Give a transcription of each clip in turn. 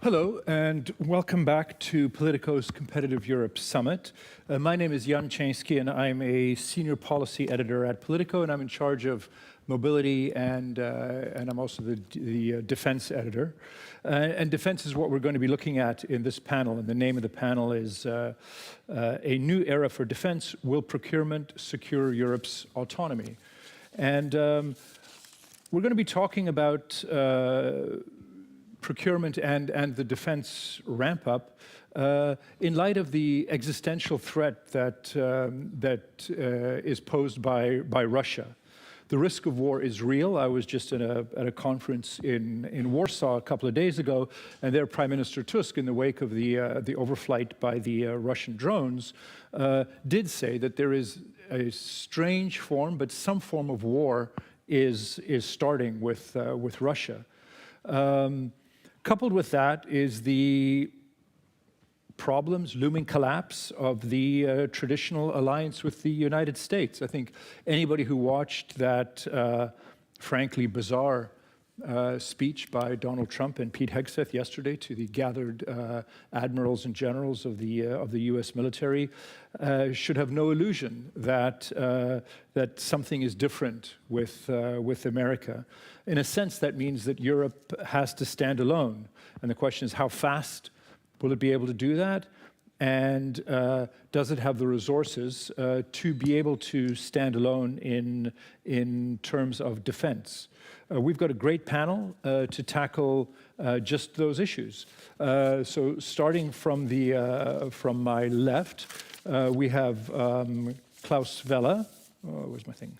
Hello, and welcome back to Politico's Competitive Europe Summit. My name is Jan Chański, and I'm a senior policy editor at Politico, and I'm in charge of mobility, and I'm also the defense editor. And defense is what we're going to be looking at in this panel, and the name of the panel is A New Era for Defense, Will Procurement Secure Europe's Autonomy? And we're going to be talking about procurement and the defense ramp-up in light of the existential threat that is posed by Russia. The risk of war is real. I was just at a conference in Warsaw a couple of days ago, and there Prime Minister Tusk, in the wake of the overflight by the Russian drones, did say that there is a strange form, but some form of war is starting with Russia. Coupled with that is the problems, looming collapse of the traditional alliance with the United States. I think anybody who watched that frankly bizarre speech by Donald Trump and Pete Hegseth yesterday to the gathered admirals and generals of the U.S. military should have no illusion that that something is different with America. In a sense, that means that Europe has to stand alone, and the question is, how fast will it be able to do that? And does it have the resources to be able to stand alone in terms of defense? We've got a great panel to tackle just those issues. So starting from my left, we have Klaus Welle. Oh, where's my thing?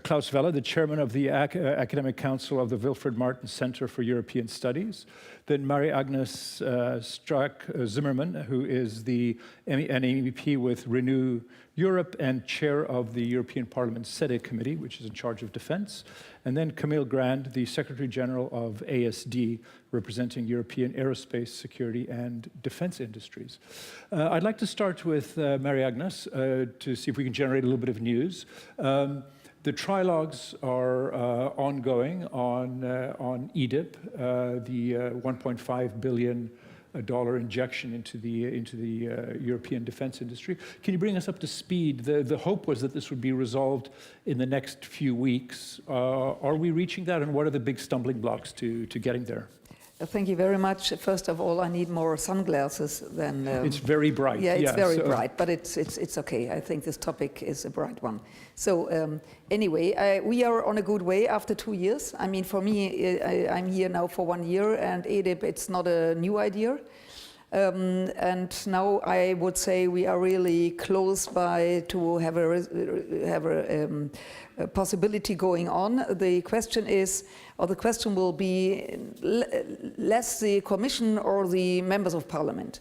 Klaus Welle, the chairman of the Academic Council of the Wilfried Martens Center for European Studies. Then Marie-Agnes Strack-Zimmermann, who is an MEP with Renew Europe and chair of the European Parliament's SEDE committee, which is in charge of defense. And then Camille Grand, the Secretary General of ASD, representing European aerospace, security, and defense industries. I'd like to start with Marie-Agnes to see if we can generate a little bit of news. The trilogues are ongoing on EDIP, the $1.5 billion injection into the European defense industry. Can you bring us up to speed? The hope was that this would be resolved in the next few weeks. Are we reaching that, and what are the big stumbling blocks to getting there? Thank you very much. First of all, I need more sunglasses than... it's very bright. Yeah, it's very bright, but it's okay. I think this topic is a bright one. So anyway, we are on a good way after 2 years. I mean, for me, I'm here now for 1 year, and EDIP, it's not a new idea. And now I would say we are really close by to have a possibility going on. The question is, or the question will be less the Commission or the members of Parliament.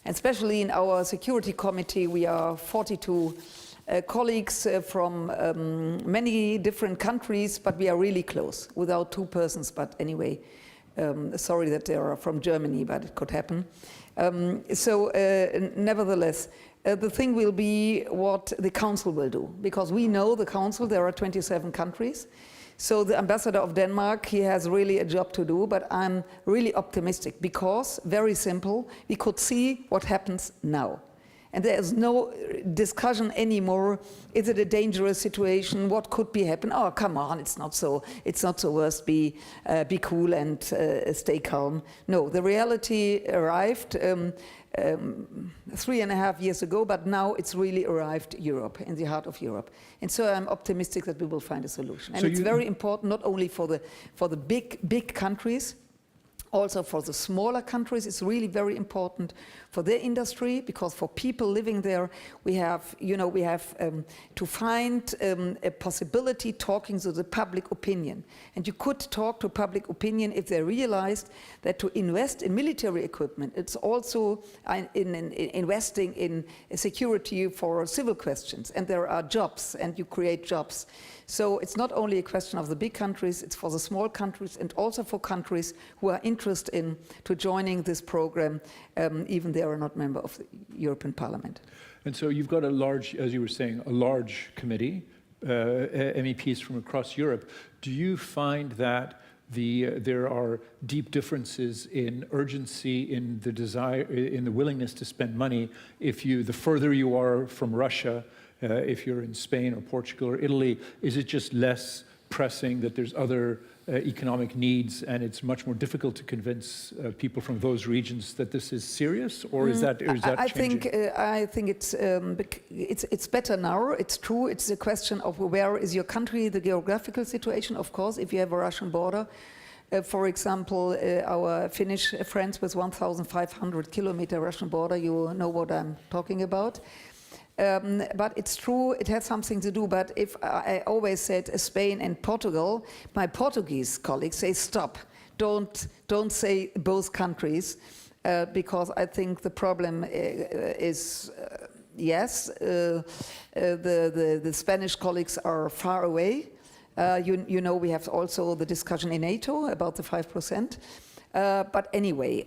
And especially in our Security Committee, we are 42 colleagues from many different countries, but we are really close, without 2 persons, but anyway, sorry that they are from Germany, but it could happen. Nevertheless, the thing will be what the Council will do, because we know the Council, there are 27 countries. So the ambassador of Denmark, he has really a job to do, but I'm really optimistic because, very simple, we could see what happens now. And there is no discussion anymore. Is it a dangerous situation? What could be happen? Oh, come on! It's not so worse. Be cool and stay calm. No, the reality arrived 3.5 years ago, but now it's really arrived Europe, in the heart of Europe. And so I'm optimistic that we will find a solution. And so it's very important not only for the big countries. Also for the smaller countries, it's really very important for their industry, because for people living there, we have to find a possibility talking to the public opinion. And you could talk to public opinion if they realized that to invest in military equipment, it's also in investing in security for civil questions. And there are jobs, and you create jobs. So it's not only a question of the big countries, it's for the small countries and also for countries who are interested in joining this program, even they are not member of the European Parliament. And so you've got a large, as you were saying, a large committee, MEPs from across Europe. Do you find that there are deep differences in urgency, in the desire, in the willingness to spend money. The further you are from Russia, if you're in Spain or Portugal or Italy, is it just less pressing that there's other economic needs, and it's much more difficult to convince people from those regions that this is serious, or is that changing? I think it's better now. It's true. It's a question of where is your country, the geographical situation. Of course, if you have a Russian border, for example, our Finnish friends with 1,500 kilometer Russian border, you know what I'm talking about. But it's true, it has something to do. But if I always said Spain and Portugal, my Portuguese colleagues say stop, don't say both countries, because I think the problem is yes, the Spanish colleagues are far away. You know, we have also the discussion in NATO about the 5%. But anyway,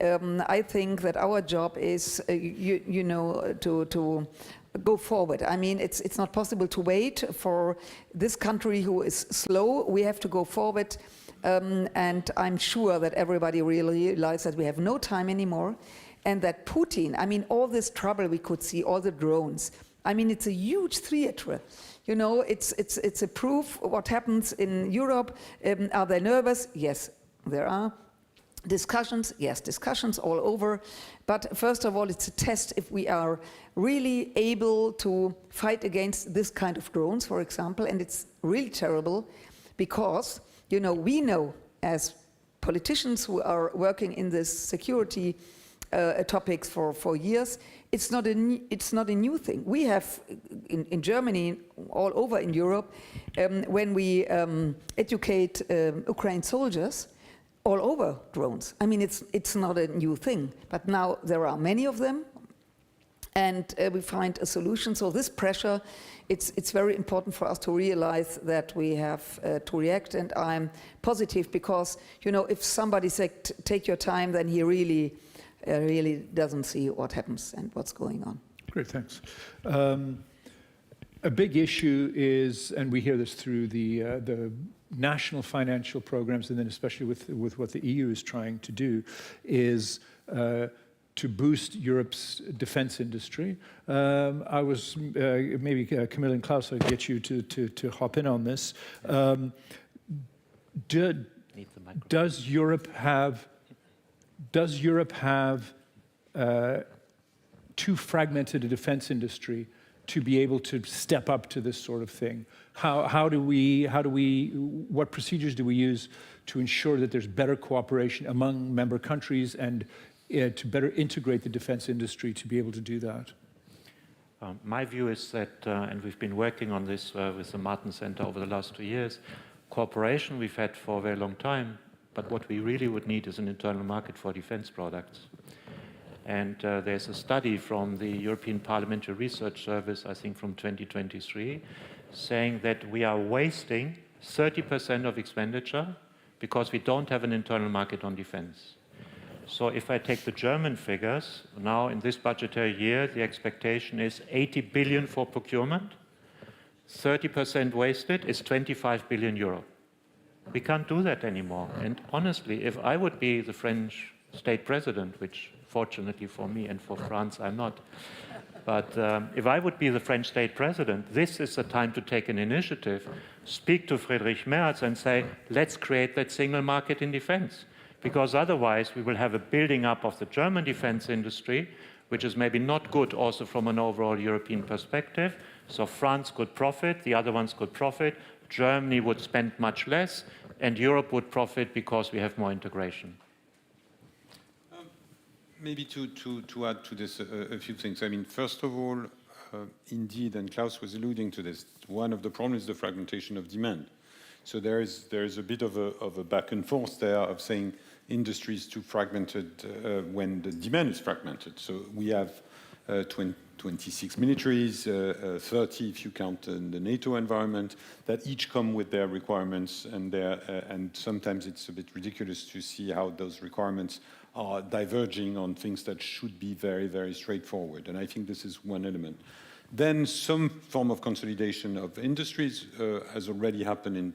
I think that our job is, you know, to go forward. I mean, it's not possible to wait for this country who is slow. We have to go forward, and I'm sure that everybody really realizes that we have no time anymore, and that Putin, I mean, all this trouble we could see, all the drones, I mean, it's a huge theater. You know, it's a proof of what happens in Europe. Are they nervous? Yes, there are. Discussions, yes, discussions all over. But first of all, it's a test if we are really able to fight against this kind of drones, for example. And it's really terrible because, you know, we know as politicians who are working in this security topics for years, it's not a new thing. We have in Germany, all over in Europe, when we educate Ukraine soldiers, all over drones. I mean, it's not a new thing, but now there are many of them, and we find a solution. So this pressure, it's very important for us to realize that we have to react, and I'm positive because, you know, if somebody says, take your time, then he really doesn't see what happens and what's going on. Great, thanks. A big issue is, and we hear this through the national financial programs, and then especially with what the EU is trying to do, is to boost Europe's defense industry. I was, maybe Camille and Klaus, I'll get you to hop in on this. Does Europe have too fragmented a defense industry to be able to step up to this sort of thing? What procedures do we use to ensure that there's better cooperation among member countries and to better integrate the defense industry to be able to do that? My view is that, and we've been working on this with the Martin Center over the last 2 years, cooperation we've had for a very long time, but what we really would need is an internal market for defense products. And there's a study from the European Parliamentary Research Service, I think from 2023, saying that we are wasting 30% of expenditure because we don't have an internal market on defense. So if I take the German figures, now in this budgetary year, the expectation is 80 billion for procurement, 30% wasted is 25 billion euro. We can't do that anymore. And honestly, if I would be the French state president, which fortunately for me and for France, I'm not. But if I would be the French state president, this is the time to take an initiative, speak to Friedrich Merz and say, let's create that single market in defense. Because otherwise we will have a building up of the German defense industry, which is maybe not good also from an overall European perspective. So France could profit, the other ones could profit, Germany would spend much less, and Europe would profit because we have more integration. Maybe to add to this a few things. I mean, first of all, indeed, and Klaus was alluding to this, one of the problems is the fragmentation of demand. So there is a bit of a back and forth there of saying industry is too fragmented when the demand is fragmented. So we have 26 militaries, 30 if you count the NATO environment, that each come with their requirements, and sometimes it's a bit ridiculous to see how those requirements are diverging on things that should be very, very straightforward. And I think this is one element. Then some form of consolidation of industries has already happened in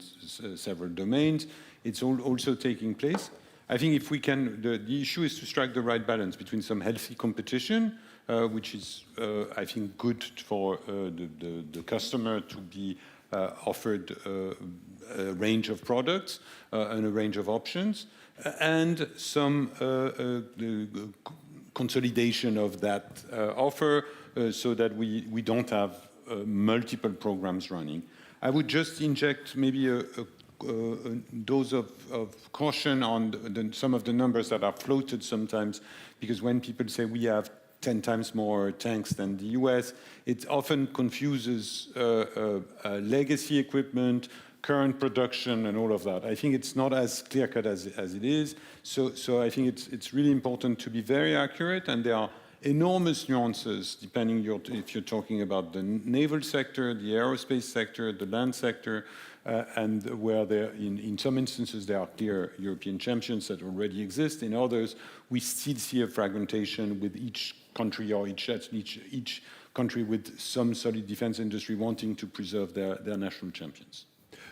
several domains. It's also taking place. I think if we can, the issue is to strike the right balance between some healthy competition, which is, I think, good for the customer to be offered a range of products and a range of options, and some consolidation of that offer so that we don't have multiple programs running. I would just inject maybe a dose of caution on some of the numbers that are floated sometimes, because when people say we have 10 times more tanks than the US, it often confuses legacy equipment, current production, and all of that. I think it's not as clear-cut as it is. So I think it's really important to be very accurate, and there are enormous nuances depending if you're talking about the naval sector, the aerospace sector, the land sector, and where there, in some instances, there are clear European champions that already exist. In others, we still see a fragmentation with each country or each country with some solid defense industry wanting to preserve their national champions.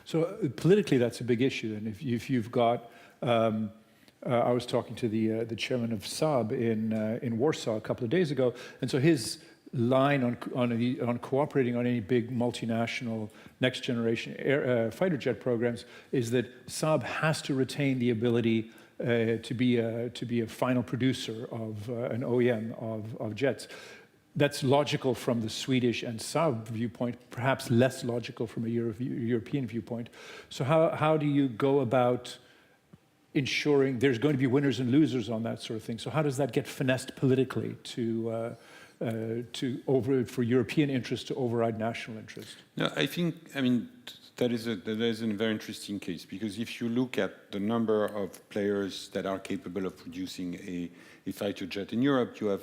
So politically, that's a big issue. And if you've got, I was talking to the chairman of Saab in Warsaw a couple of days ago, and so his line on cooperating on any big multinational next generation fighter jet programs is that Saab has to retain the ability to be a final producer of an OEM of jets. That's logical from the Swedish and Saab viewpoint, perhaps less logical from a European viewpoint. So how do you go about ensuring there's going to be winners and losers on that sort of thing? So how does that get finessed politically for European interest to override national interest? No, I mean, that is a very interesting case, because if you look at the number of players that are capable of producing a fighter jet in Europe, you have,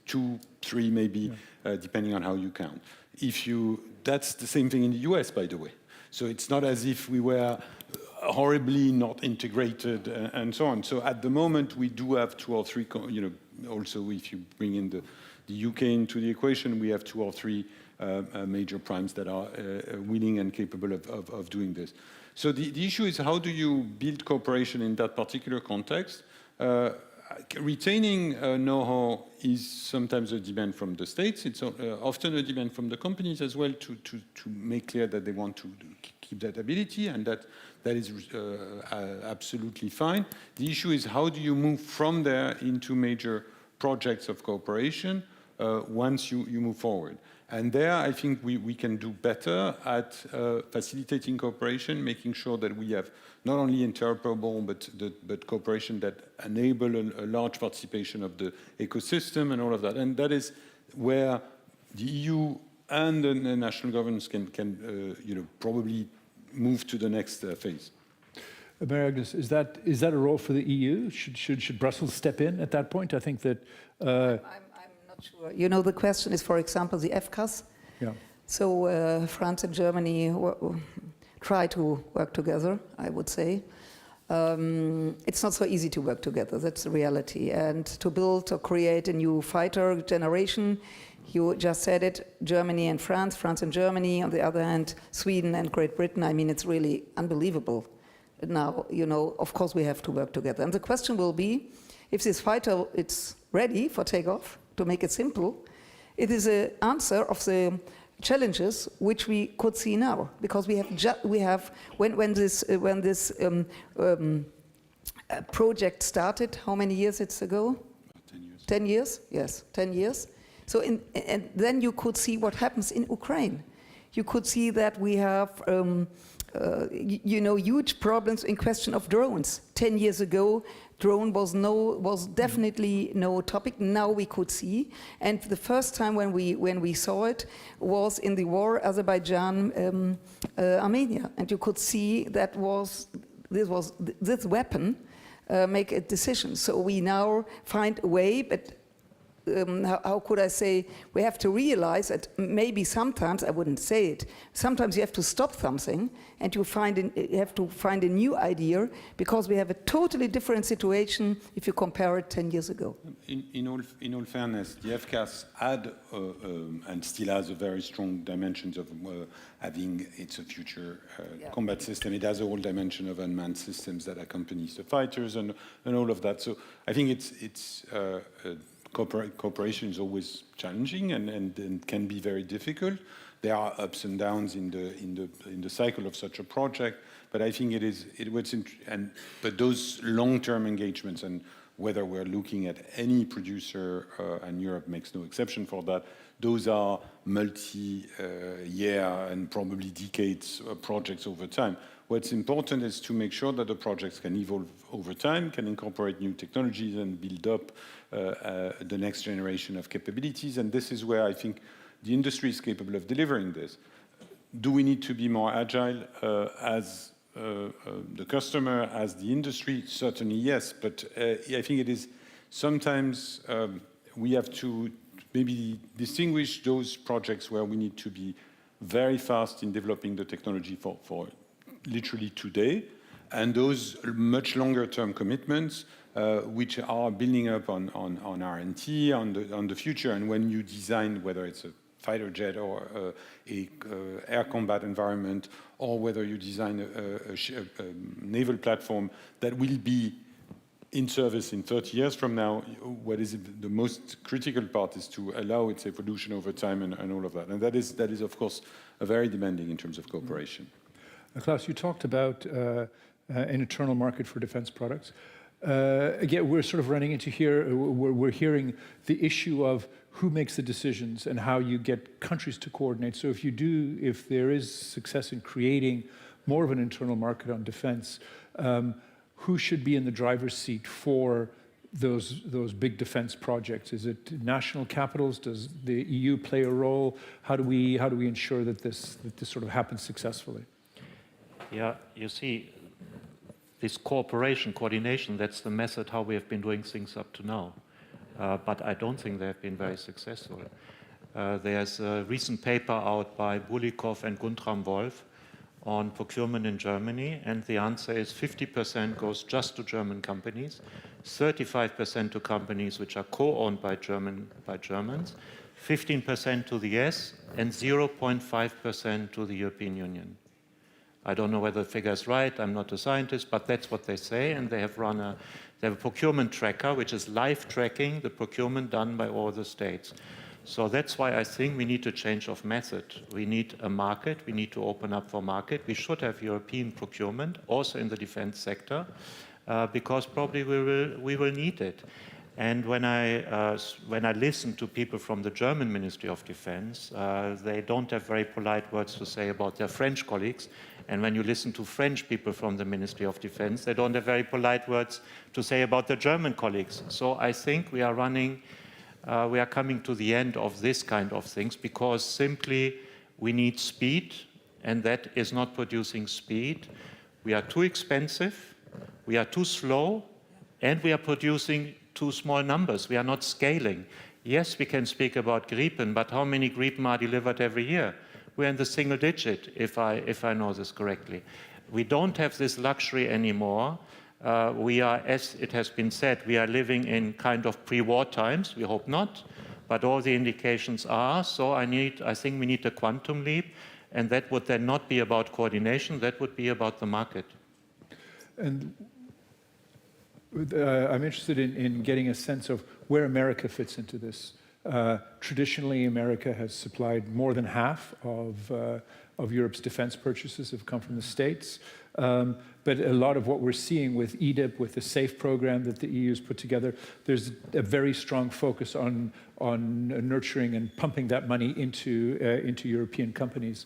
two, three maybe, depending on how you count. That's the same thing in the US, by the way. So it's not as if we were horribly not integrated and so on. So at the moment, we do have two or three, also if you bring in the UK into the equation, we have two or three major primes that are willing and capable of doing this. So the issue is, how do you build cooperation in that particular context? Retaining know-how is sometimes a demand from the states. It's often a demand from the companies as well to make clear that they want to keep that ability, and that is absolutely fine. The issue is, how do you move from there into major projects of cooperation once you move forward? And there, I think we can do better at facilitating cooperation, making sure that we have not only interoperable, but cooperation that enable a large participation of the ecosystem and all of that. And that is where the EU and the national governments can probably move to the next phase. Mary Agnes, is that a role for the EU? Should Brussels step in at that point? I think that. I'm not sure. The question is, for example, the FCAS. Yeah. So France and Germany try to work together, I would say. It's not so easy to work together, that's the reality. And to build or create a new fighter generation, you just said it, Germany and France, France and Germany, on the other hand, Sweden and Great Britain. I mean, it's really unbelievable. Now, of course we have to work together. And the question will be, if this fighter is ready for takeoff, to make it simple, it is an answer of the challenges which we could see now, because when this project started, how many years ago? 10 years. 10 years, yes, 10 years. So and then you could see what happens in Ukraine. You could see that we have huge problems in question of drones. 10 years ago, drone was definitely no topic. Now we could see, and the first time when we saw it was in the war Azerbaijan Armenia, and you could see that this weapon make a decision. So we now find a way, but how could I say, we have to realize that maybe sometimes, I wouldn't say it, sometimes you have to stop something and you have to find a new idea, because we have a totally different situation if you compare it 10 years ago. In all fairness, the FCAS had and still has a very strong dimensions of having it's a future combat system. It has a whole dimension of unmanned systems that accompanies the fighters and all of that. So I think it's cooperation is always challenging and can be very difficult. There are ups and downs in the cycle of such a project, but I think but those long-term engagements, and whether we're looking at any producer, and Europe makes no exception for that, those are multi-year and probably decades projects over time. What's important is to make sure that the projects can evolve over time, can incorporate new technologies and build up the next generation of capabilities. And this is where I think the industry is capable of delivering this. Do we need to be more agile as the customer, as the industry? Certainly, yes. But I think it is sometimes we have to maybe distinguish those projects where we need to be very fast in developing the technology for literally today, and those much longer term commitments which are building up on R&D, on the future. And when you design, whether it's a fighter jet or a air combat environment, or whether you design a naval platform that will be in service in 30 years from now, what is the most critical part is to allow its evolution over time and all of that. And that is of course very demanding in terms of cooperation. Klaus, you talked about an internal market for defense products. Again, we're sort of running into here, we're hearing the issue of who makes the decisions and how you get countries to coordinate. So if there is success in creating more of an internal market on defense, who should be in the driver's seat for those big defense projects? Is it national capitals? Does the EU play a role? How do we ensure that this sort of happens successfully? Yeah, you see, this cooperation, coordination, that's the method how we have been doing things up to now. But I don't think they have been very successful. There's a recent paper out by POLITICO and Guntram Wolf on procurement in Germany, and the answer is 50% goes just to German companies, 35% to companies which are co-owned by Germans, 15% to the US, and 0.5% to the European Union. I don't know whether the figure is right, I'm not a scientist, but that's what they say, and they have a procurement tracker, which is live tracking the procurement done by all the states. So that's why I think we need to change of method. We need a market, we need to open up for market. We should have European procurement, also in the defense sector, because probably we will need it. And when I listen to people from the German Ministry of Defense, they don't have very polite words to say about their French colleagues. And when you listen to French people from the Ministry of Defense, they don't have very polite words to say about the German colleagues. So I think we are coming to the end of this kind of things, because simply we need speed, and that is not producing speed. We are too expensive, we are too slow, and we are producing too small numbers. We are not scaling. Yes, we can speak about Gripen, but how many Gripen are delivered every year? We're in the single digit, if I know this correctly. We don't have this luxury anymore. We are, as it has been said, we are living in kind of pre-war times. We hope not, but all the indications are. So I think we need a quantum leap, and that would then not be about coordination. That would be about the market. And I'm interested in getting a sense of where America fits into this. Traditionally, America has supplied more than half of Europe's defense purchases have come from the States. But a lot of what we're seeing with EDIP, with the SAFE program that the EU has put together, there's a very strong focus on nurturing and pumping that money into European companies.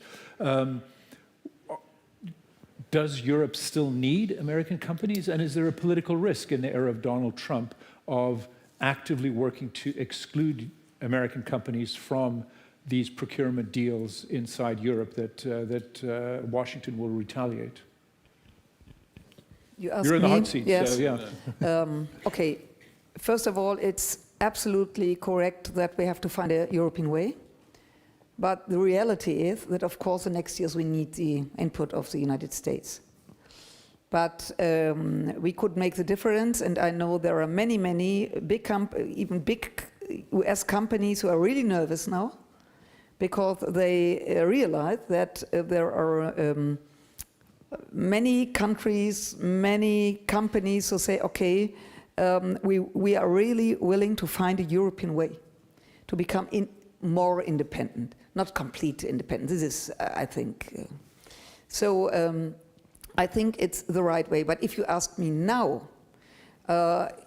Does Europe still need American companies? And is there a political risk in the era of Donald Trump of actively working to exclude American companies from these procurement deals inside Europe that Washington will retaliate? You're in the hot seat, yes. so yeah. Okay, first of all, it's absolutely correct that we have to find a European way. But the reality is that, of course, the next years we need the input of the United States. But we could make the difference, and I know there are many, many even big US companies who are really nervous now because they realize that there are many countries, many companies who say, okay, we are really willing to find a European way to become more independent, not complete independent. This is, I think, I think it's the right way. But if you ask me now,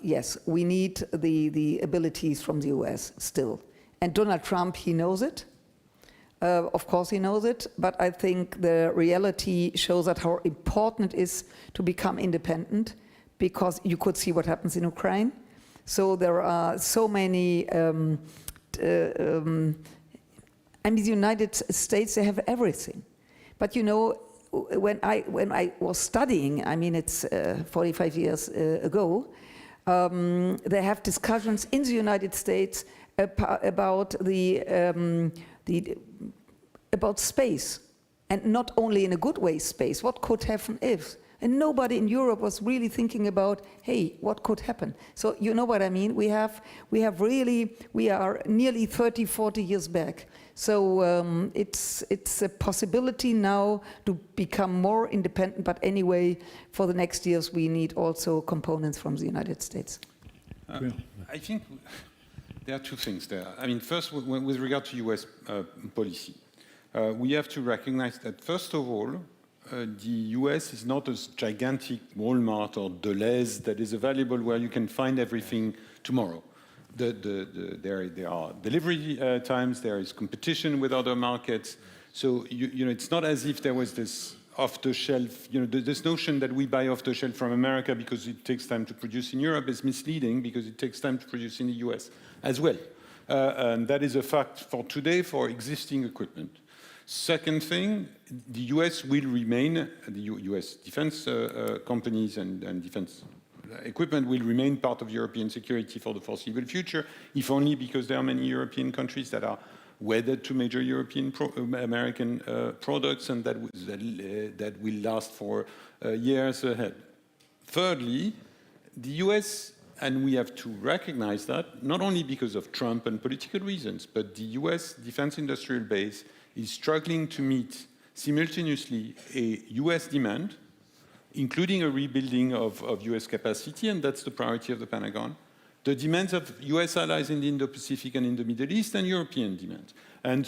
yes, we need the abilities from the US still. And Donald Trump, he knows it. Of course he knows it, but I think the reality shows that how important it is to become independent, because you could see what happens in Ukraine. So there are so many, I mean, the United States, they have everything. But you know, when I was studying, I mean, it's 45 years ago, they have discussions in the United States about about space, and not only in a good way space. What could happen if? And nobody in Europe was really thinking about, hey, what could happen? So you know what I mean? We are nearly 30, 40 years back. So it's a possibility now to become more independent, but anyway, for the next years, we need also components from the United States. I think there are two things there. I mean, first, with regard to US policy, we have to recognize that, first of all, the US is not a gigantic Walmart or Deleuze that is available where you can find everything tomorrow. There are delivery times, there is competition with other markets. So, you know, it's not as if there was this off-the-shelf, you know, this notion that we buy off-the-shelf from America because it takes time to produce in Europe is misleading, because it takes time to produce in the US as well. And that is a fact for today for existing equipment. Second thing, the US will remain, the US defense companies and defense equipment will remain part of European security for the foreseeable future, if only because there are many European countries that are wedded to major European American products, and that will last for years ahead. Thirdly, the US, and we have to recognize that, not only because of Trump and political reasons, but the US defense industrial base is struggling to meet simultaneously a US demand, including a rebuilding of US capacity, and that's the priority of the Pentagon, the demands of US allies in the Indo-Pacific and in the Middle East, and European demands. And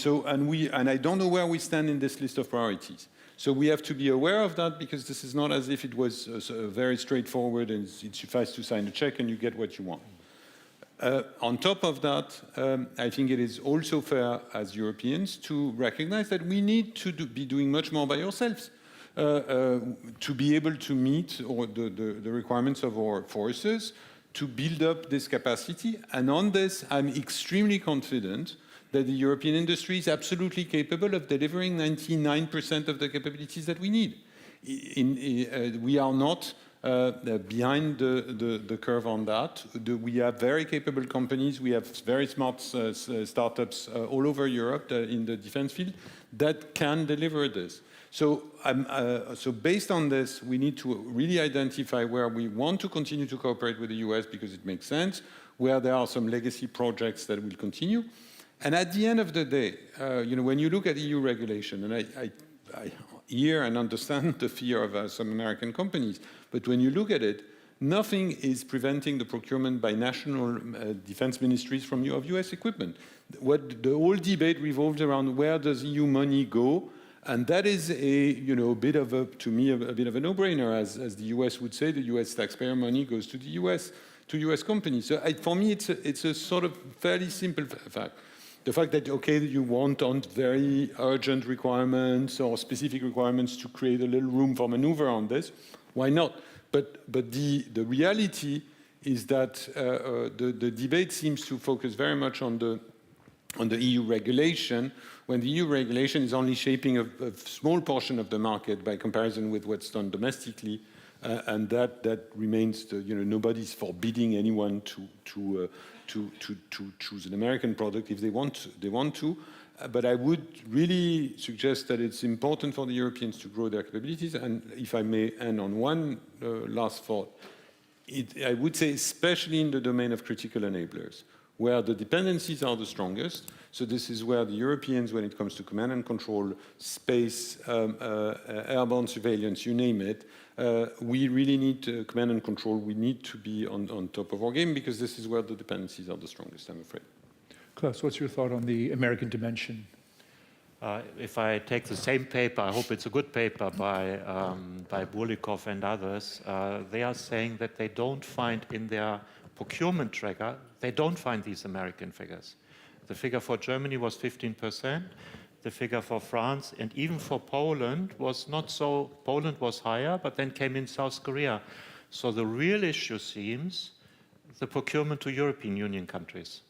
I don't know where we stand in this list of priorities. So we have to be aware of that, because this is not as if it was very straightforward and it suffices to sign a check and you get what you want. On top of that, I think it is also fair as Europeans to recognize that we need to be doing much more by ourselves to be able to meet the requirements of our forces, to build up this capacity. And on this, I'm extremely confident that the European industry is absolutely capable of delivering 99% of the capabilities that we need. We are not behind the curve on that. We have very capable companies. We have very smart startups all over Europe in the defense field that can deliver this. So based on this, we need to really identify where we want to continue to cooperate with the US because it makes sense, where there are some legacy projects that will continue. And at the end of the day, you know, when you look at EU regulation, and I hear and understand the fear of some American companies, but when you look at it, nothing is preventing the procurement by national defense ministries of US equipment. The whole debate revolves around where does EU money go, and that is bit of a no-brainer, as the US would say. The US taxpayer money goes to the US, to US companies. So for me, it's a sort of fairly simple fact. The fact that, okay, you want on very urgent requirements or specific requirements to create a little room for maneuver on this, why not? But the reality is that the debate seems to focus very much on the EU regulation, when the EU regulation is only shaping a small portion of the market by comparison with what's done domestically and that remains. Nobody's forbidding anyone to choose an American product if they want to. But I would really suggest that it's important for the Europeans to grow their capabilities. And if I may end on one last thought, I would say especially in the domain of critical enablers, where the dependencies are the strongest. So this is where the Europeans, when it comes to command and control, space, airborne surveillance, you name it, we really need command and control. We need to be on top of our game, because this is where the dependencies are the strongest, I'm afraid. Klaus, what's your thought on the American dimension? If I take the same paper, I hope it's a good paper by POLITICO and others, they are saying that they don't find in their procurement tracker, they don't find these American figures. The figure for Germany was 15%. The figure for France and even for Poland was not so. Poland was higher, but then came in South Korea. So the real issue seems the procurement to European Union countries.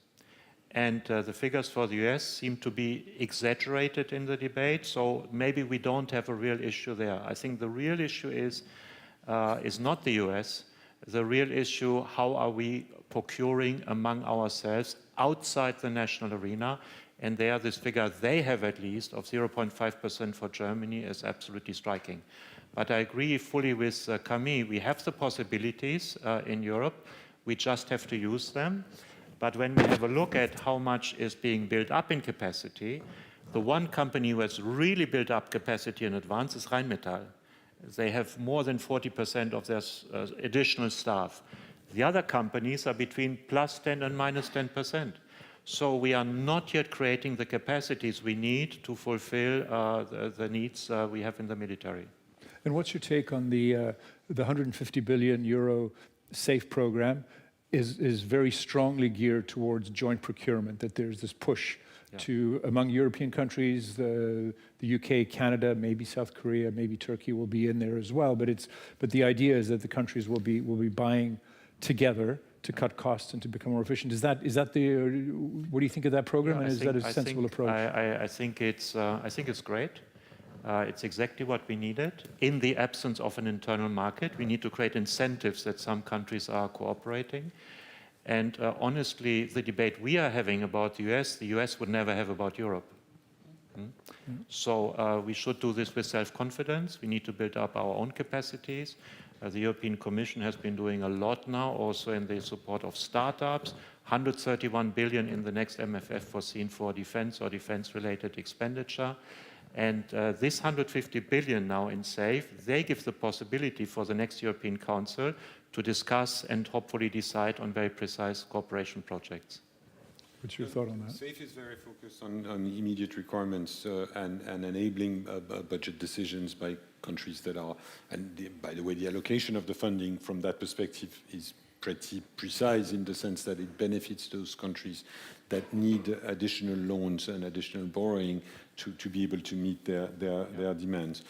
And the figures for the US seem to be exaggerated in the debate, so maybe we don't have a real issue there. I think the real issue is not the US. The real issue, how are we procuring among ourselves outside the national arena? And there, this figure they have at least of 0.5% for Germany is absolutely striking. But I agree fully with Camille. We have the possibilities in Europe. We just have to use them. But when we have a look at how much is being built up in capacity, the one company who has really built up capacity in advance is Rheinmetall. They have more than 40% of their additional staff. The other companies are between +10 and -10%. So we are not yet creating the capacities we need to fulfill the needs we have in the military. And what's your take on the 150 billion euro SAFE program? Is very strongly geared towards joint procurement, that there's this push to, among European countries, the UK, Canada, maybe South Korea, maybe Turkey will be in there as well. But the idea is that the countries will be buying together to cut costs and to become more efficient. Is that what do you think of that program? And is that a sensible approach? I think it's great. It's exactly what we needed. In the absence of an internal market, we need to create incentives that some countries are cooperating. And honestly, the debate we are having about the US would never have about Europe. So we should do this with self-confidence. We need to build up our own capacities. The European Commission has been doing a lot now, also in the support of startups. 131 billion in the next MFF foreseen for defense or defense-related expenditure. And this 150 billion now in SAFE, they give the possibility for the next European Council to discuss and hopefully decide on very precise cooperation projects. What's your thought on that? SAFE is very focused on immediate requirements and enabling budget decisions by countries that are, by the way, the allocation of the funding from that perspective is pretty precise in the sense that it benefits those countries that need additional loans and additional borrowing to be able to meet their demands.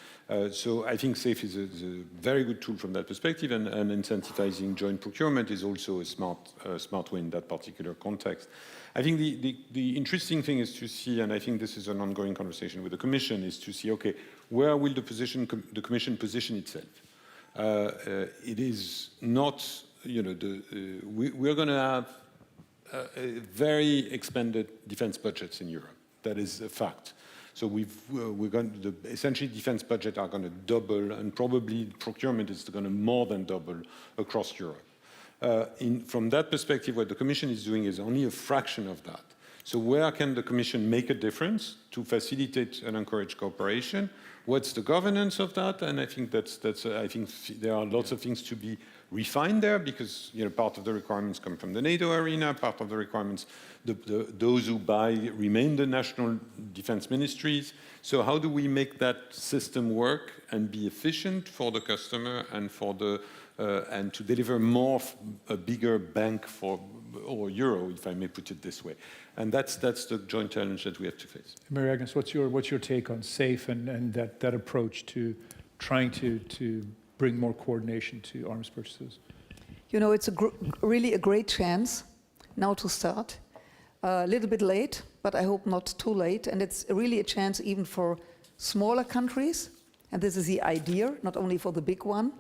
So I think SAFE is a very good tool from that perspective, and incentivizing joint procurement is also a smart way in that particular context. I think the interesting thing is to see, and I think this is an ongoing conversation with the Commission, is to see, okay, where will the Commission position itself? It is not, we're going to have very expanded defense budgets in Europe. That is a fact. So essentially defense budgets are going to double, and probably procurement is going to more than double across Europe. From that perspective, what the Commission is doing is only a fraction of that. So where can the Commission make a difference to facilitate and encourage cooperation? What's the governance of that? And I think I think there are lots of things to be refined there, because part of the requirements come from the NATO arena, part of the requirements, those who buy remain the national defense ministries. So how do we make that system work and be efficient for the customer and and to deliver a bigger bank or euro, if I may put it this way? And that's the joint challenge that we have to face. Mary Agnes, what's your take on SAFE and that approach to trying to bring more coordination to arms purchases? It's really a great chance now to start. A little bit late, but I hope not too late. And it's really a chance even for smaller countries. And this is the idea, not only for the big one.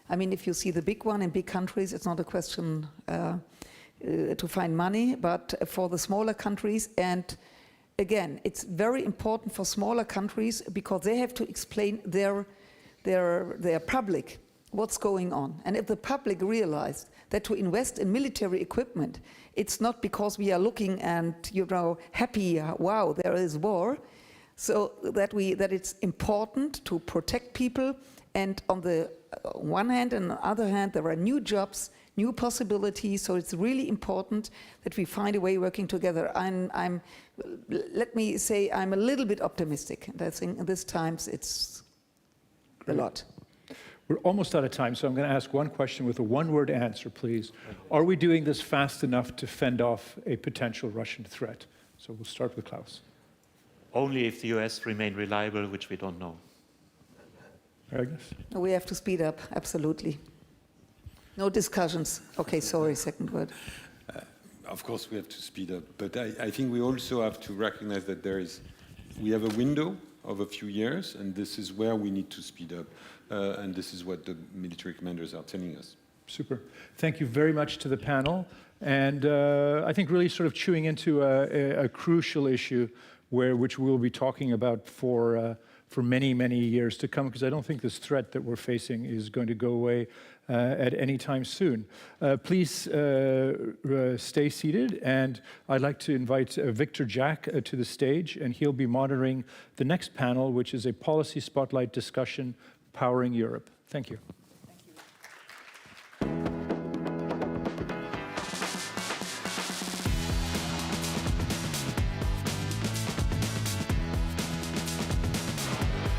I mean, if you see the big one in big countries, it's not a question to find money, but for the smaller countries. And again, it's very important for smaller countries because they have to explain their public what's going on. And if the public realized that to invest in military equipment, it's not because we are looking and, you know, happy, wow, there is war, so that it's important to protect people. And on the one hand and on the other hand, there are new jobs, new possibilities, so it's really important that we find a way working together. Let me say, I'm a little bit optimistic, and I think in these times it's a lot. We're almost out of time, so I'm going to ask one question with a one-word answer, please. Are we doing this fast enough to fend off a potential Russian threat? So we'll start with Klaus. Only if the US remain reliable, which we don't know. Agnes? We have to speed up, absolutely. No discussions. Okay, sorry, second word. Of course, we have to speed up, but I think we also have to recognize that we have a window of a few years, and this is where we need to speed up, and this is what the military commanders are telling us. Super. Thank you very much to the panel, and I think really sort of chewing into a crucial issue which we'll be talking about for many, many years to come, because I don't think this threat that we're facing is going to go away at any time soon. Please stay seated, and I'd like to invite Victor Jack to the stage, and he'll be monitoring the next panel, which is a policy spotlight discussion, Powering Europe. Thank you.